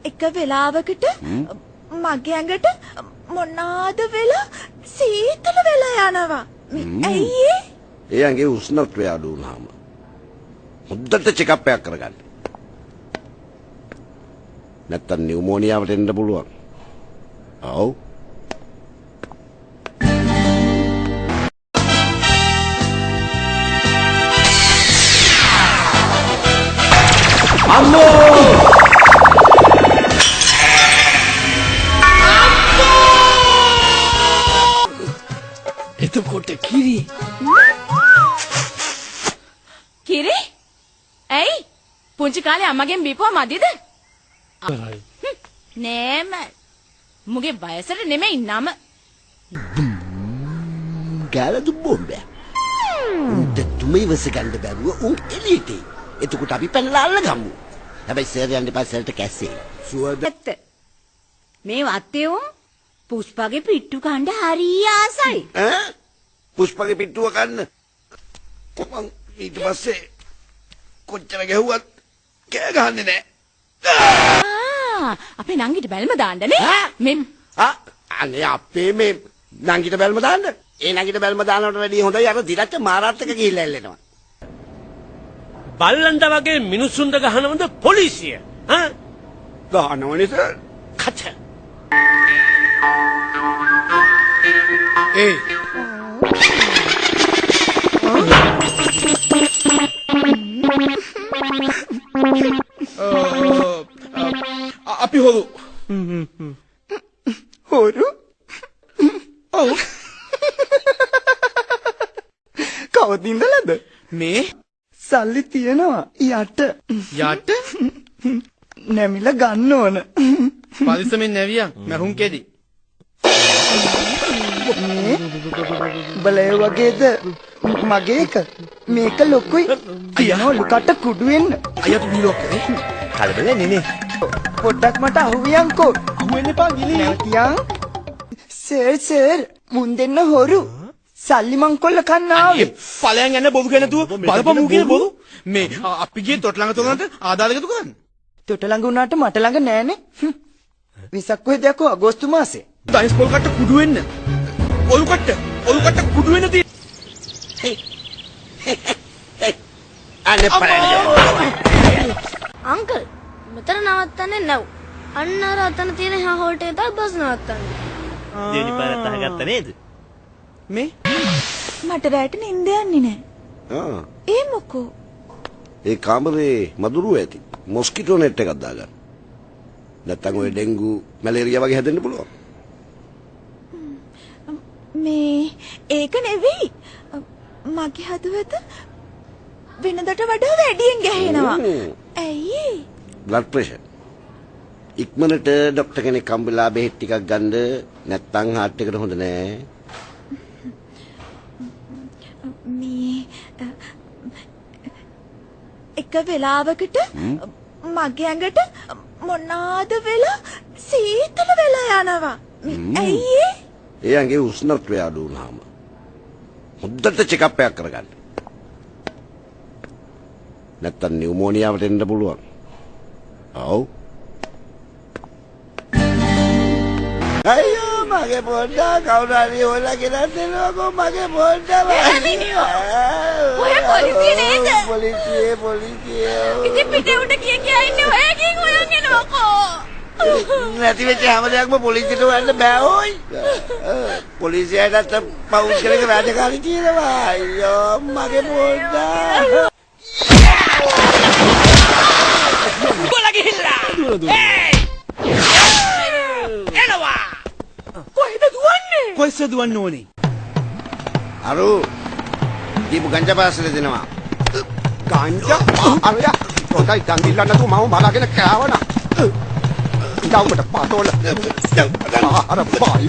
එක වෙලාවකට මගේ ඇඟට මොනාද වෙලා සීතල වෙලා යනවා. ඇයි ඒ? ඒ ඇඟේ උෂ්ණත්වය අඩු වුණාම හොද්දට චෙකප් එකක් කරගන්න. නැත්තම් නියුමෝනියාවට එන්න පුළුවන්. ඔව්. අම්මෝ! එතකොට කිරි ඇයි පුංචි කාලේ අම්මගෙන් බීපුවා මදිද? නෑම මුගේ වයසට නෙමෙයි නම. ගාලදු බෝම්බය. උන්ට තුමේ වස ගන්න බැරුව උන් එළියට. එතකොට අපි පැනලා අල්ලගමු. හැබැයි සර් යන්න පස්සට කැස්සේ. සුවද ඇත්ත. මේ වත්තේ පුෂ්පගේ පිට්ටු කණ්ඩ හරිය ආසයි. ඈ? පුෂ්පගේ පිට්ටුව කන්න. මං ඊට පස්සේ කොච්චර ගැහුවත් කෑ ගහන්නේ නැහැ. අපේ නංගිට බැල්ම දාන්නනේ. මේ අනේ අපේ මේ නංගිට බැල්ම දාන්න. ඒ නංගිට බැල්ම දානවට වැඩිය හොඳයි අර දිරච්ච මාරාත් එක ගිහිල්ලා එල්ලෙනවා. බල්ලන්ට වගේ මිනිස්සුන්ට ගහනවද පොලිසිය? ඈ? ගහනවනේ සර්. කච. ඒ අපි හොරු ඔව් කවදින්දලද මේ සල්ලි තියනවා යට නැමිල ගන්න ඕන පරිස්සමෙන් නැවියන් මැහුම් කෙදි බලය වගේද මගේ එක මේක ලොකුයි තියනවා ලුකට කුඩු වෙන්න අයියට නිලෝකේ කලබල නෙනේ පොඩ්ඩක් මට අහුවියන්කෝ අහුවෙන්න එපා ගිලි නැවතියන් සර් මුන් දෙන්න හොරු සල්ලි මංකොල්ල කන්න ආවේ ඵලයන් යන බොරු කියන තු බලපමු කියන බොරු මේ අපි ගියේ තොට ළඟ තොරන්ට ආදාළ එකතු කරන්න තොට ළඟ උනාට මට ළඟ නෑනේ විසක් කොහෙද යකෝ අගෝස්තු මාසේ දයිස් පොල් කට්ට කුඩු වෙන්න ඔලු කට්ට කුඩු වෙන්න දී අනේ පරන්නේ. අංකල් මෙතන නවත්තන්නේ නැව්. අන්න අර අතන තියෙන හා හෝල්ට් එක තමයි බස් නවත්තන්නේ. දෙවනි පාරත් අහගත්ත නේද? මේ මට රැට නිින්ද යන්නේ නෑ. ඒ මොකෝ? ඒ කාමරේ මදුරුව ඇති. මොස්කිටෝ net එකක් දාගන්න. නැත්තම් ඔය ඩෙන්ගු මැලේරියා වගේ හැදෙන්න පුළුවන්. මේ ඒක නෙවෙයි. මගේ හදවත වෙනදට වඩා වැඩියෙන් ගැහෙනවා. ඇයි? Blood pressure. ඉක්මනට ડોක්ටර් කෙනෙක් හම්බෙලා බෙහෙත් ටිකක් ගන්න නැත්තම් හાર્ට් එකට හොඳ නෑ. මේ එක වෙලාවකට මගේ ඇඟට මොනාද වෙලා සීතල වෙලා යනවා. ඇයි ඒ? ඒ ඇඟේ උෂ්ණත්වය අඩු වුණාම හොද්දට චෙකප් එකක් කරගන්න. නැත්තම් නියුමෝනියාවට එන්න පුළුවන්. ඔව්. අයියෝ මගේ පොඩ්ඩා කවුරු හරි හොයලා ගෙනත් දෙනවකෝ මගේ පොඩ්ඩා. ඔය පොලිසිය නේද? පොලිසිය. ඉතින් පිටේ උඩ කිය ඉන්නේ ඔයකින් හොයන් එනවකෝ. නැති වෙච්ච හැම දෙයක්ම පොලිසියට හොයන්න බෑ ඕයි. පොලිසියටත් පෞද්ගලික රාජකාරී තියෙනවා. අයියෝ මගේ පොඩ්ඩා. ගොලා ගිහිල්ලා එනවා කොහෙද දුවන්නේ? කොහෙද දුවන්න ඕනේ? අරු දීපු ගංජා පාසල දෙනවා. ගංජා අරයා හොඳයි ගන් ඉල්ලන්න නැතුව මම බලාගෙන කෑවනා. ඉඳවකට පාතෝල අර බයි